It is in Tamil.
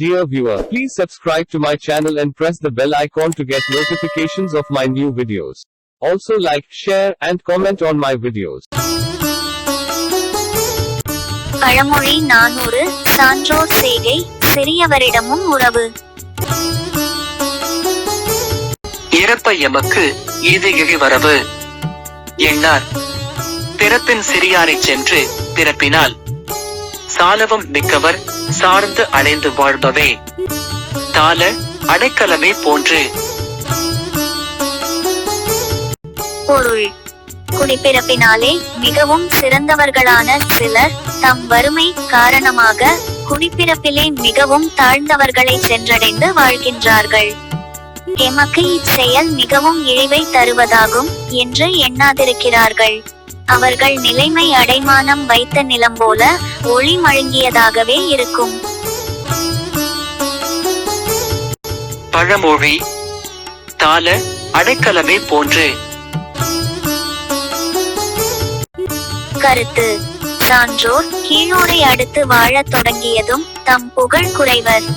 Dear viewer, please subscribe to my channel and press the bell icon to get notifications of my new videos. Also like, share, and comment on my videos. பழமொழி 400 சான்றோர் செய்கை சிறியவரிடமும் உறவு. இறப்ப எமக்கு இது இழிவரவு எண்ணார். பிறப்பின் சிறியாரைச் சென்று பிறப்பினால் சாலவம் மிக்கவர் சார்ந்து அடைந்து வாழ்பவே தால அடைக்கலமே போன்று. பொருள்: குடிப்பிறப்பினாலே மிகவும் சிறந்தவர்களான சிலர் தம் வறுமை காரணமாக குடிப்பிறப்பிலே மிகவும் தாழ்ந்தவர்களை சென்றடைந்து வாழ்கின்றார்கள். எமக்கு இச்செயல் மிகவும் இழிவை தருவதாகும் என்று எண்ணாதிருக்கிறார்கள். அவர்கள் நிலைமை அடைமானம் வைத்த நிலம் போல ஒளி மழுங்கியதாகவே இருக்கும். பழமொழி தால அடைக்கலமே போன்று. கருத்து: சான்றோர் கீழோரை அடுத்து வாழத் தொடங்கியதும் தம் புகழ் குறைவர்.